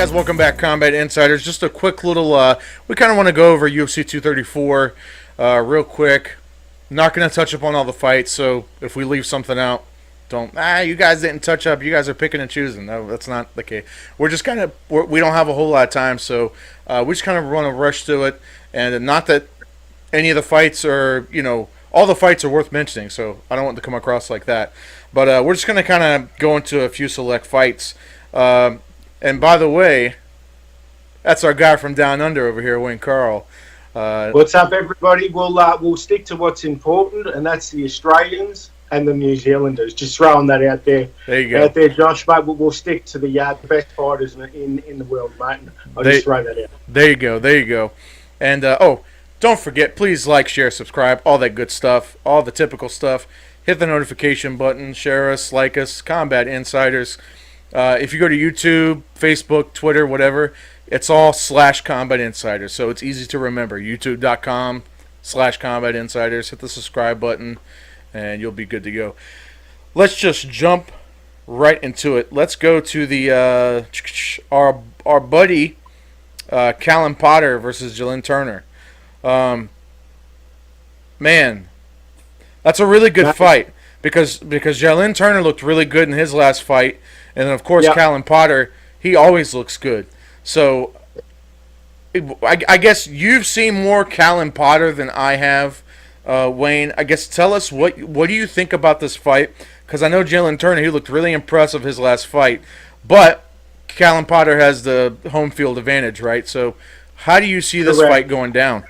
guys, welcome back, Combat Insiders. Just a quick little, we kind of want to go over UFC 234 real quick. Not going to touch upon all the fights, so if we leave something out, don't, you guys didn't touch up, you guys are picking and choosing. No, that's not the case. We're just kind of, we don't have a whole lot of time, so we just kind of want to rush through it. And not that any of the fights are, all the fights are worth mentioning, so I don't want to come across like that. But we're just going to kind of go into a few select fights. And by the way, that's our guy from down under over here, Wayne Carl. What's up, everybody? We'll stick to what's important, and that's the Australians and the New Zealanders. Just throwing that out there. There you go. Out there, Josh, mate. We'll stick to the best fighters in the world, mate. I'll just throw that out. There you go. There you go. And, don't forget, please like, share, subscribe, all that good stuff, all the typical stuff. Hit the notification button, share us, like us, Combat Insiders. If you go to YouTube, Facebook, Twitter, whatever, it's all /Combat Insiders, so it's easy to remember. YouTube.com/Combat Insiders. Hit the subscribe button, and you'll be good to go. Let's just jump right into it. Let's go to the our buddy Callum Potter versus Jillian Turner. Man, that's a really good fight because Jillian Turner looked really good in his last fight. And then, of course, Callum Potter, he always looks good. So, I guess you've seen more Callum Potter than I have, Wayne. I guess tell us, what do you think about this fight? Because I know Jillian Turner, he looked really impressive his last fight. But Callum Potter has the home field advantage, right? So, how do you see this fight going down?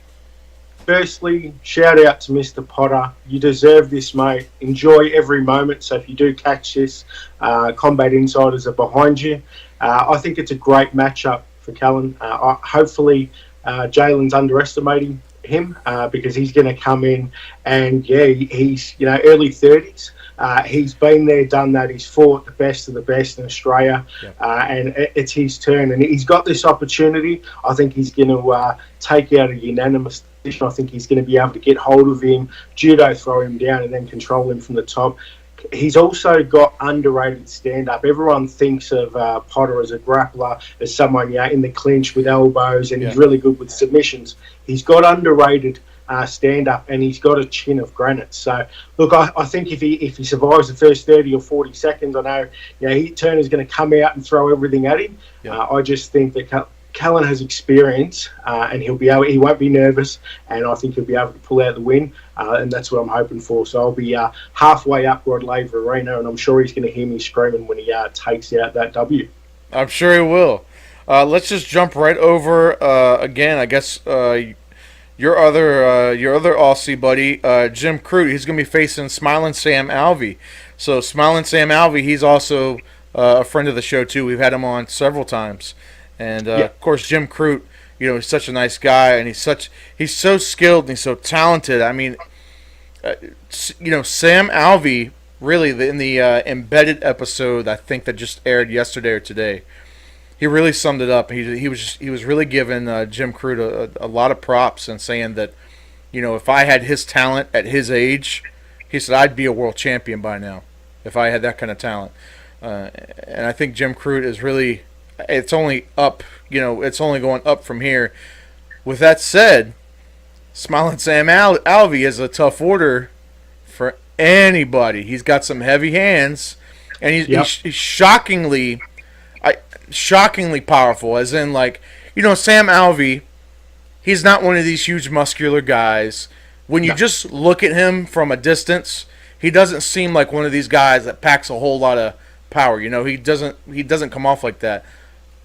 Firstly, shout out to Mr. Potter. You deserve this, mate. Enjoy every moment. So if you do catch this, Combat Insiders are behind you. I think it's a great matchup for Callum. Hopefully, Jalen's underestimating him because he's going to come in and, he's early 30s. He's been there, done that. He's fought the best of the best in Australia, and it's his turn. And he's got this opportunity. I think he's going to take out a unanimous decision. I think he's going to be able to get hold of him, judo throw him down, and then control him from the top. He's also got underrated stand-up. Everyone thinks of Potter as a grappler, as someone in the clinch with elbows, and he's really good with submissions. He's got underrated stand-up, and he's got a chin of granite. So, look, I think if he survives the first 30 or 40 seconds, I know Turner's going to come out and throw everything at him. I just think that Callum has experience, and he won't be nervous, and I think he'll be able to pull out the win, and that's what I'm hoping for. So I'll be halfway up Rod Laver Arena, and I'm sure he's going to hear me screaming when he takes out that W. I'm sure he will. Let's just jump right over again. I guess your other Aussie buddy, Jim Crute. He's going to be facing Smiling Sam Alvey. So Smiling Sam Alvey, he's also a friend of the show too. We've had him on several times. And of course, Jim Crute, he's such a nice guy, and he's so skilled and he's so talented. I mean, Sam Alvey, really in the embedded episode, I think that just aired yesterday or today, he really summed it up. He was really giving Jim Crute a lot of props and saying that, if I had his talent at his age, he said I'd be a world champion by now if I had that kind of talent. And I think Jim Crute is really. It's only up, it's only going up from here. With that said, Smiling Sam Alvey is a tough order for anybody. He's got some heavy hands, and he's shockingly powerful. As in, Sam Alvey, he's not one of these huge muscular guys. When you just look at him from a distance, he doesn't seem like one of these guys that packs a whole lot of power. He doesn't come off like that.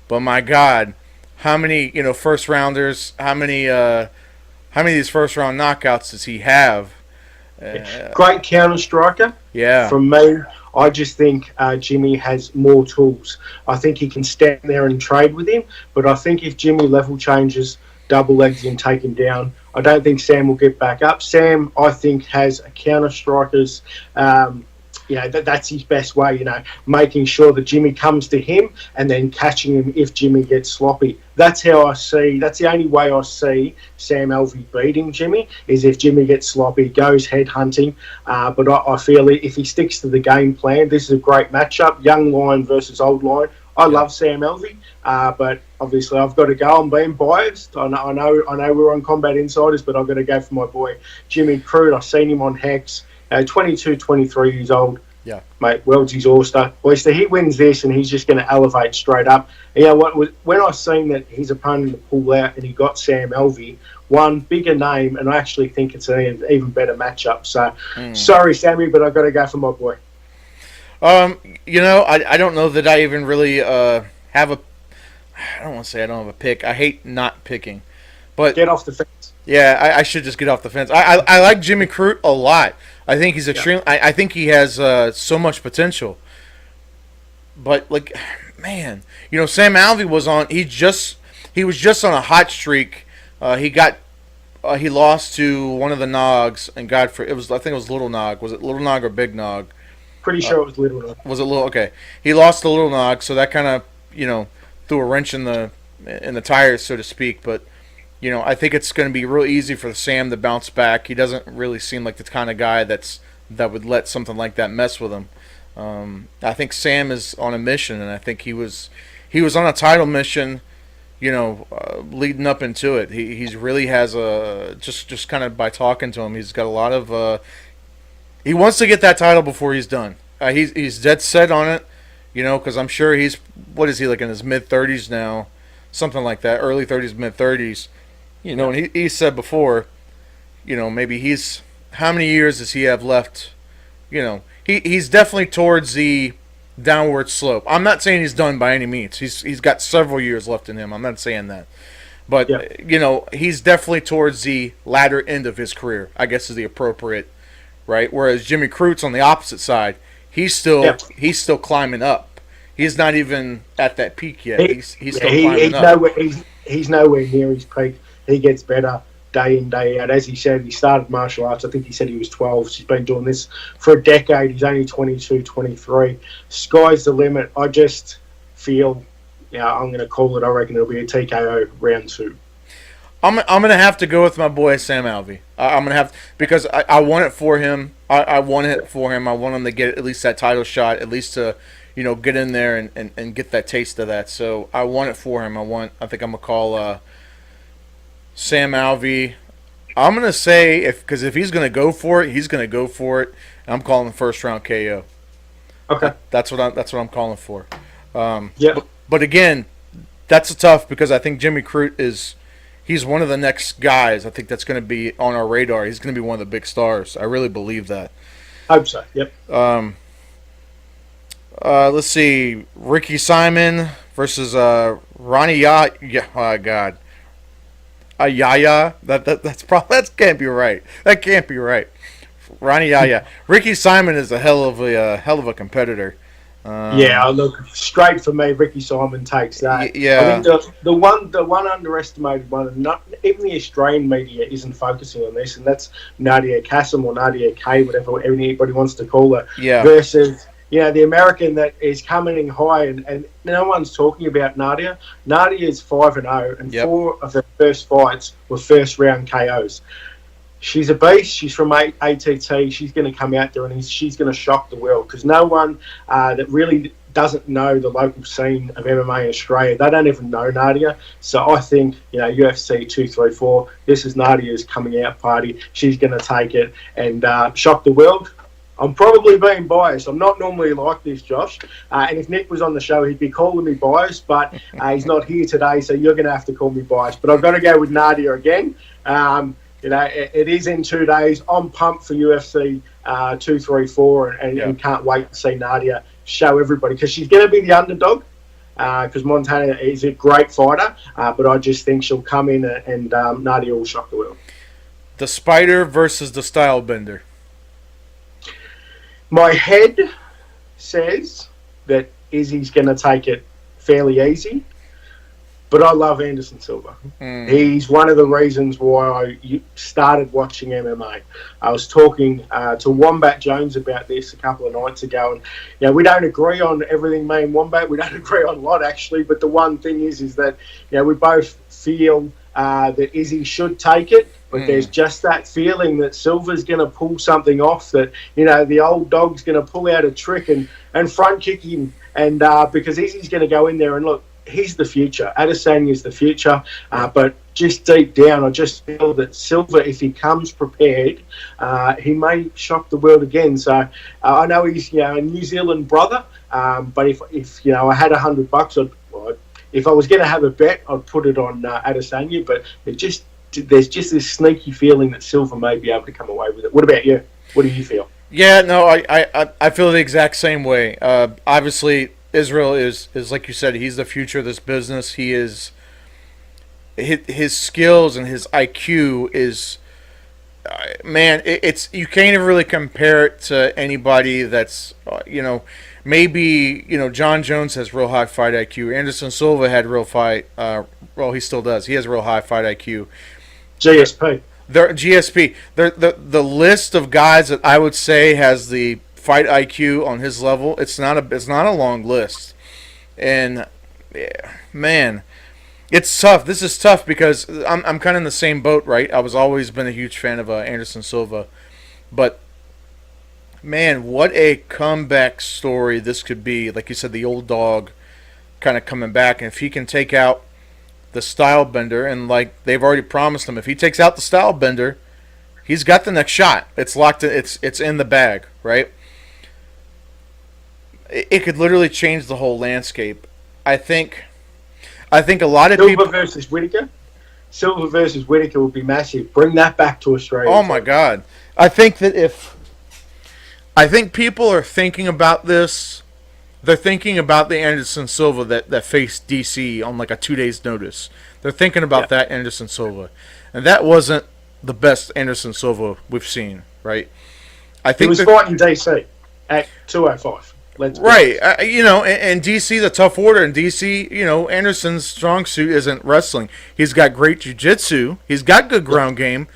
But my God, how many first rounders? How many of these first round knockouts does he have? Great counter striker. Yeah. From me, I just think Jimmy has more tools. I think he can stand there and trade with him. But I think if Jimmy level changes, double legs him, take him down, I don't think Sam will get back up. Sam, I think, has a counter striker's. That's his best way, making sure that Jimmy comes to him and then catching him if Jimmy gets sloppy. That's the only way I see Sam Alvey beating Jimmy, is if Jimmy gets sloppy, goes head hunting. But I feel if he sticks to the game plan, this is a great matchup. Young Lion versus Old Lion. I love Sam Alvey, but obviously I've got to go. I'm being biased. I know we're on Combat Insiders, but I've got to go for my boy Jimmy Crute. I've seen him on Hex, 22, 23 years old. Yeah, mate, world's his oyster. He wins this and he's just going to elevate straight up. And, when I seen that his opponent pulled out and he got Sam Alvey, one bigger name, and I actually think it's an even better matchup. So, sorry, Sammy, but I've got to go for my boy. I don't know that I even really have a. I don't want to say I don't have a pick. I hate not picking, but get off the fence. Yeah, I should just get off the fence. I like Jimmy Crute a lot. I think he's extreme. Yeah. I think he has so much potential. But man, Sam Alvey was on. He was just on a hot streak. He lost to one of the Nogs, and I think it was Little Nog. Was it Little Nog or Big Nog? Pretty sure it was Little Nog. Was it Little? Okay, he lost to Little Nog, so that kind of threw a wrench in the tires, so to speak. But I think it's going to be real easy for Sam to bounce back. He doesn't really seem like the kind of guy that would let something like that mess with him. I think Sam is on a mission, and I think he was on a title mission, leading up into it. He really has just kind of by talking to him, he's got a lot of. He wants to get that title before he's done. He's dead set on it, because I'm sure what is he like in his mid-30s now, something like that, early 30s, mid-30s. And he said before, maybe how many years does he have left? He's definitely towards the downward slope. I'm not saying he's done by any means. He's got several years left in him. I'm not saying that. But, he's definitely towards the latter end of his career, I guess is the appropriate, right? Whereas Jimmy Crute's on the opposite side. He's still climbing up. He's not even at that peak yet. He's still climbing up. He's nowhere near his peak. He gets better day in, day out. As he said, he started martial arts. I think he said he was 12. He's been doing this for a decade. He's only 22, 23. Sky's the limit. I just feel, I'm going to call it. I reckon it'll be a TKO round 2. I'm going to have to go with my boy Sam Alvey. I'm going to have because I want it for him. I want it for him. I want him to get at least that title shot, at least to get in there and get that taste of that. So I want it for him. I think I'm going to call Sam Alvey. I'm going to say because if he's going to go for it, he's going to go for it. And I'm calling the first round KO. Okay. That's what I'm calling for. Yeah. But again, that's tough because I think Jimmy Crute he's one of the next guys. I think that's going to be on our radar. He's going to be one of the big stars. I really believe that. Hope so. Yep. Let's see. Ricky Simon versus Ronnie Yacht. Oh God. Yaya. That can't be right. That can't be right. Ronnie Yaya. Ricky Simon is a hell of a competitor. Look, straight for me, Ricky Simon takes that. Yeah. I think the one underestimated one, not even the Australian media isn't focusing on this, and that's Nadia Kassem or Nadia K, whatever anybody wants to call her. Yeah. Versus the American that is coming in high, and no one's talking about Nadia. Nadia is 5-0, and 4 of her first fights were first round KOs. She's a beast. She's from ATT. She's going to come out there and she's going to shock the world because no one that really doesn't know the local scene of MMA in Australia, they don't even know Nadia. So I think, UFC 234, this is Nadia's coming out party. She's going to take it and shock the world. I'm probably being biased. I'm not normally like this, Josh. And if Nick was on the show, he'd be calling me biased, but he's not here today, so you're going to have to call me biased. But I've got to go with Nadia again. It is in 2 days. I'm pumped for UFC 234 and can't wait to see Nadia show everybody because she's going to be the underdog because Montana is a great fighter, but I just think she'll come in and Nadia will shock the world. The Spider versus the Stylebender. My head says that Izzy's going to take it fairly easy. but I love Anderson Silva. He's one of the reasons why I started watching MMA. I was talking to Wombat Jones about this a couple of nights ago, and we don't agree on everything, me and Wombat. We don't agree on a lot, actually, but the one thing is that we both feel that Izzy should take it, but there's just that feeling that Silva's going to pull something off, that the old dog's going to pull out a trick and front kick him, and because Izzy's going to go in there and look. He's the future. Adesanya's the future. But just deep down, I just feel that Silva, if he comes prepared, he may shock the world again. So I know he's a New Zealand brother, but if I had $100, if I was going to have a bet, I'd put it on Adesanya. But there's just this sneaky feeling that Silva may be able to come away with it. What about you? What do you feel? Yeah, no, I feel the exact same way. Obviously, Israel is like you said, he's the future of this business. He is his skills and his IQ is man, it's you can't even really compare it to anybody that's maybe John Jones has real high fight IQ. Anderson Silva had real fight well, he still does. He has real high fight IQ. GSP. The list of guys that I would say has the fight IQ on his level, it's not a long list, and man, it's tough. This is tough because I'm kind of in the same boat, right? I was always been a huge fan of Anderson Silva, but man, what a comeback story this could be. Like you said, the old dog kind of coming back, and if he can take out the Stylebender, and like they've already promised him, if he takes out the Stylebender, he's got the next shot. It's locked. It's in the bag, right? It could literally change the whole landscape. I think a lot of people. Silva versus Whittaker would be massive. Bring that back to Australia. Oh my God! I think people are thinking about this. They're thinking about the Anderson Silva that faced DC on like a 2 days notice. They're thinking about that Anderson Silva, and that wasn't the best Anderson Silva we've seen, right? I think he was fighting DC at 205. Right, and DC, the tough order, and DC, Anderson's strong suit isn't wrestling. He's got great jiu-jitsu. He's got good ground game,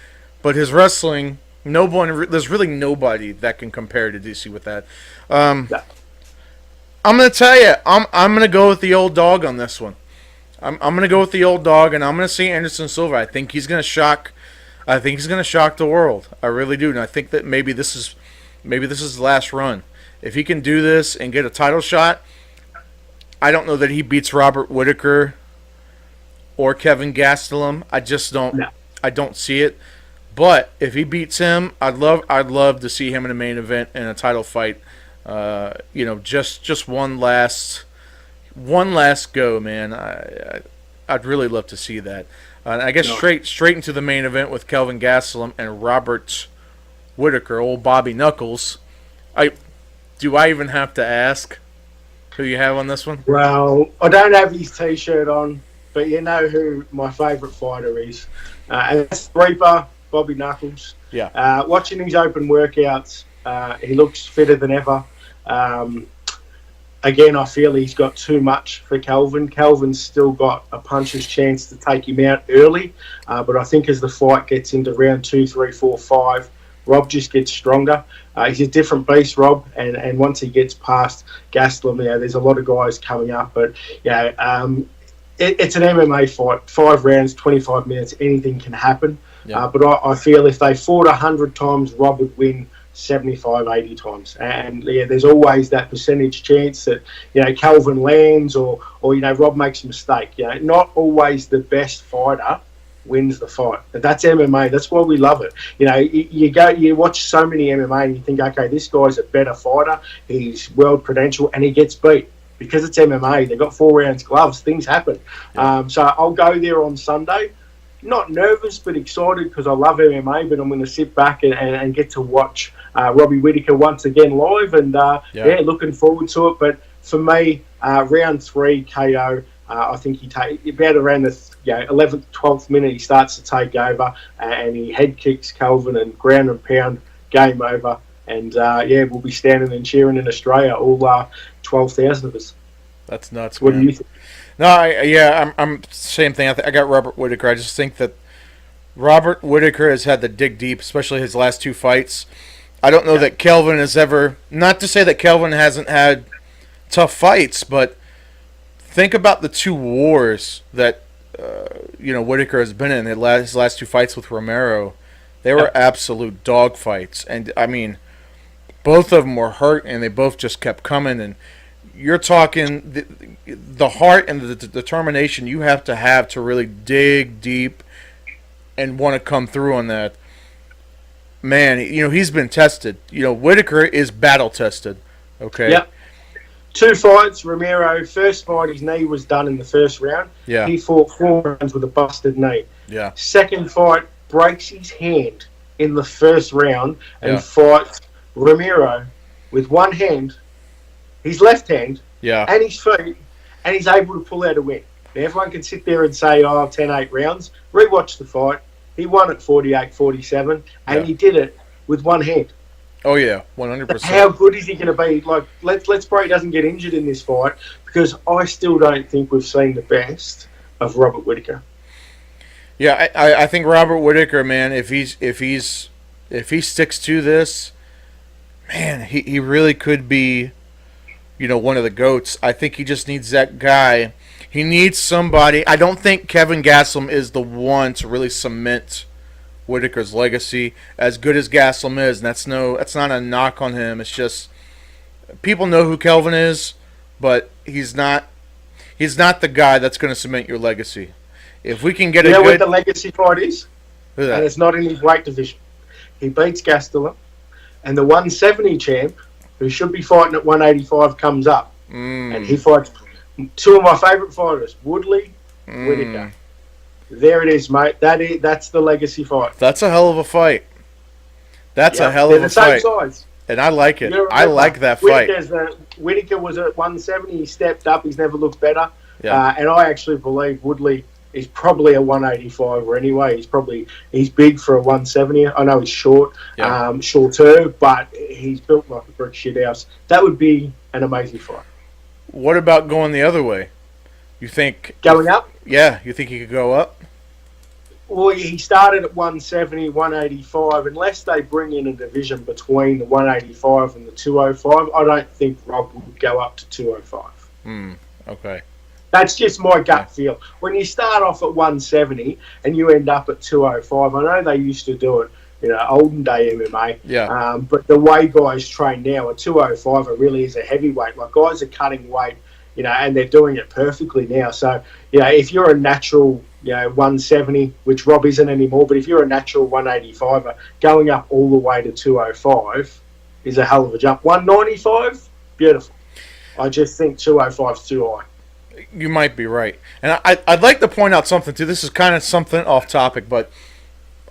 but his wrestling, there's really nobody that can compare to DC with that. I'm going to tell you, I'm going to go with the old dog on this one. I'm going to go with the old dog, and I'm going to see Anderson Silva. I think he's going to shock. I think he's going to shock the world. I really do, and I think that maybe this is the last run. If he can do this and get a title shot, I don't know that he beats Robert Whittaker or Kevin Gastelum. I just don't. No. I don't see it. But if he beats him, I'd love to see him in a main event in a title fight. Just one last go, man. I'd really love to see that. I guess straight into the main event with Kelvin Gastelum and Robert Whittaker, old Bobby Knuckles. Do I even have to ask who you have on this one? Well, I don't have his T-shirt on, but you know who my favourite fighter is. And that's Reaper, Bobby Knuckles. Yeah. Watching his open workouts, he looks fitter than ever. Again, I feel he's got too much for Kelvin. Kelvin's still got a puncher's chance to take him out early, but I think as the fight gets into round 2, 3, 4, 5, Rob just gets stronger. He's a different beast, Rob, and once he gets past Gastelum, there's a lot of guys coming up. But it's an MMA fight, 5 rounds, 25 minutes, anything can happen. Yeah. But I feel if they fought 100 times, Rob would win 75, 80 times. And there's always that percentage chance that Kelvin lands or Rob makes a mistake. Not always the best fighter wins the fight. That's MMA. That's why we love it. You watch so many MMA and you think, okay, this guy's a better fighter. He's world credential and he gets beat because it's MMA. They've got 4 rounds gloves. Things happen. Yeah. So I'll go there on Sunday. Not nervous, but excited because I love MMA. But I'm going to sit back and get to watch Robbie Whittaker once again live. And looking forward to it. But for me, round 3 KO. I think he about around the 11th, 12th minute he starts to take over and he head kicks Kelvin and ground and pound, game over. And we'll be standing and cheering in Australia, all 12,000 of us. That's nuts, What do man. you think? No, I'm same thing. I got Robert Whittaker. I just think that Robert Whittaker has had to dig deep, especially his last two fights. I don't know Yeah. that Kelvin has ever. Not to say that Kelvin hasn't had tough fights, but think about the two wars that Whittaker has been in. His last two fights with Romero, they Yeah. were absolute dog fights, and I mean, both of them were hurt, and they both just kept coming. And you're talking the heart and the determination you have to really dig deep and want to come through on that. Man, he's been tested. Whittaker is battle tested. Okay. Yeah. Two fights. Romero, first fight, his knee was done in the first round. Yeah. He fought 4 rounds with a busted knee. Yeah. Second fight, breaks his hand in the first round and Yeah. fights Romero with one hand, his left hand, Yeah. and his feet, and he's able to pull out a win. Now, everyone can sit there and say, 10-8 rounds. Rewatch the fight. He won at 48-47, and Yeah. he did it with one hand. Oh yeah, How 100%. good is he going to be? Like, let's pray he doesn't get injured in this fight, because I still don't think we've seen the best of Robert Whittaker. Yeah, I think Robert Whittaker, man, if he sticks to this, man, he really could be, one of the goats. I think he just needs that guy. He needs somebody. I don't think Kevin Gastelum is the one to really cement Whittaker's legacy. As good as Gastelum is, and that's not a knock on him. It's just people know who Kelvin is, but he's not the guy that's going to cement your legacy. If we can get You a know what good, the legacy fight is? who's And that? it's not in his weight division. He beats Gastelum, and the 170 champ, who should be fighting at 185, comes up, and he fights two of my favourite fighters, Woodley, Whittaker. There it is, mate. That's the legacy fight. That's a hell of a fight. That's a hell They're of the a same fight, size. and I like it. You gotta I remember, like that fight. Whittaker was at 170. He stepped up. He's never looked better. Yeah. And I actually believe Woodley is probably a 185 anyway. He's big for a 170. I know he's short, Yeah. shorter, but he's built like a brick shithouse. That would be an amazing fight. What about going the other way? You think Going up? Yeah, you think he could go up? Well, he started at 170, 185. Unless they bring in a division between the 185 and the 205, I don't think Rob would go up to 205. Okay. That's just my gut feel. When you start off at 170 and you end up at 205, I know they used to do it, olden day MMA. Yeah. But the way guys train now, a 205 really is a heavyweight. Like, guys are cutting weight, and they're doing it perfectly now. So, if you're a natural, 170, which Rob isn't anymore, but if you're a natural 185er, going up all the way to 205 is a hell of a jump. 195, beautiful. I just think 205 is too high. You might be right. And I'd like to point out something, too. This is kind of something off topic, but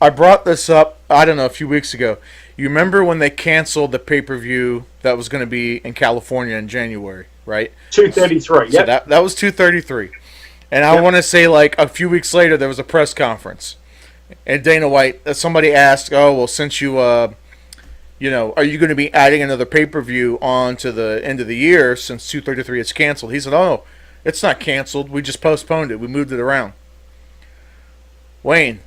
I brought this up, I don't know, a few weeks ago. You remember when they canceled the pay-per-view that was going to be in California in January, right? 233, So yeah. that was 233. And I want to say, like, a few weeks later, there was a press conference. And Dana White, somebody asked, since you, are you going to be adding another pay-per-view on to the end of the year since 233 is canceled? He said, oh, it's not canceled. We just postponed it. We moved it around. Wayne,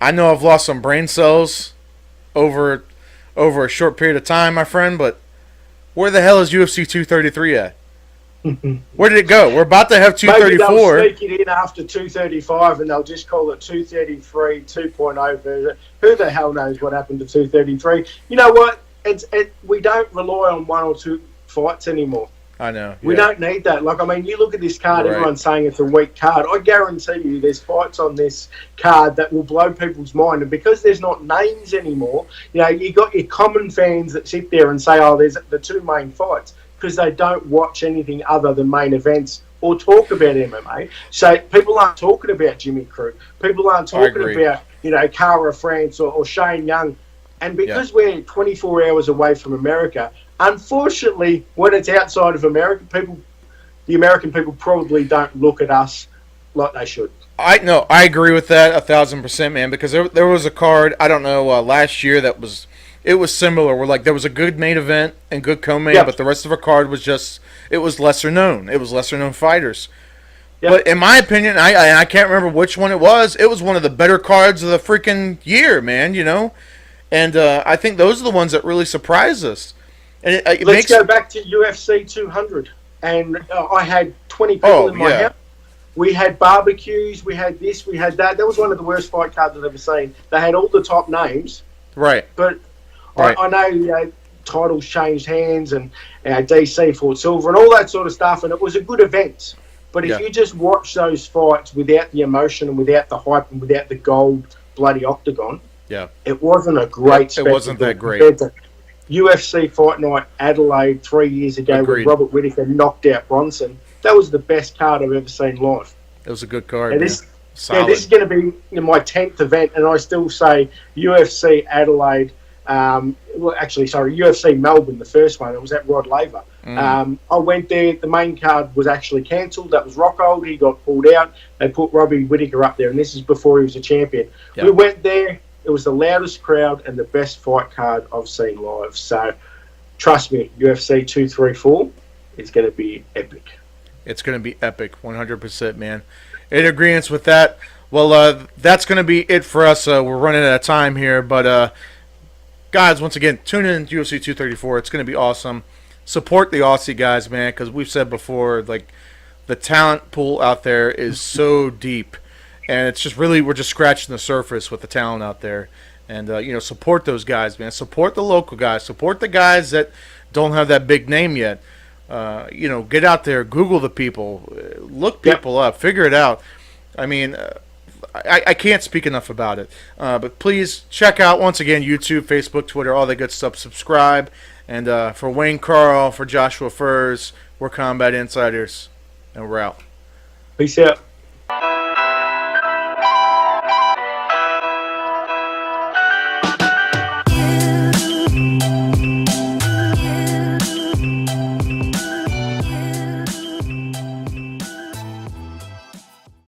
I know I've lost some brain cells over a short period of time, my friend, but where the hell is UFC 233 at? Where did it go? We're about to have Maybe 234. they'll sneak it in after 235 and they'll just call it 233 2.0 version. Who the hell knows what happened to 233? You know what? We don't rely on one or two fights anymore. I know. We don't need that. You look at this card, Right. everyone's saying it's a weak card. I guarantee you there's fights on this card that will blow people's mind. And because there's not names anymore, you got your common fans that sit there and say, there's the two main fights, because they don't watch anything other than main events or talk about MMA. So people aren't talking about Jimmy Crute. People aren't talking about, Cara France or Shane Young. And because we're 24 hours away from America, unfortunately, when it's outside of America, the American people probably don't look at us like they should. I agree with that 1,000%, man. Because there was a card, I don't know, last year that it was similar. Where like there was a good main event and good co-main, Yep. but the rest of our card was just it was lesser known. It was lesser known fighters. Yep. But in my opinion, I can't remember which one it was. It was one of the better cards of the freaking year, man. You know, and I think those are the ones that really surprised us. And it Let's makes go back to UFC 200, and I had 20 people in my house. We had barbecues, we had this, we had that. That was one of the worst fight cards I've ever seen. They had all the top names, right. but Right. I know titles changed hands, and DC fought Silva and all that sort of stuff, and it was a good event. But if you just watch those fights without the emotion and without the hype and without the gold bloody octagon, it wasn't a great spectacle. It wasn't that great. UFC Fight Night Adelaide 3 years ago Agreed. when Robert Whittaker knocked out Bronson. That was the best card I've ever seen live. It was a good card. And this is going to be my 10th event, and I still say UFC Adelaide. UFC Melbourne, the first one. It was at Rod Laver. I went there. The main card was actually cancelled. That was Rockhold. He got pulled out. They put Robbie Whittaker up there, and this is before he was a champion. Yep. We went there. It was the loudest crowd and the best fight card I've seen live. So, trust me, UFC 234 is going to be epic. It's going to be epic, 100%, man. In agreement with that. Well, that's going to be it for us. We're running out of time here, but guys, once again, tune in to UFC 234. It's going to be awesome. Support the Aussie guys, man, because we've said before, like, the talent pool out there is so deep. And it's just really, we're just scratching the surface with the talent out there. And, support those guys, man. Support the local guys. Support the guys that don't have that big name yet. Get out there, Google the people, look people up, figure it out. I mean, I can't speak enough about it. But please check out, once again, YouTube, Facebook, Twitter, all that good stuff. Subscribe. And for Wayne Carl, for Joshua Furs, we're Combat Insiders. And we're out. Peace out.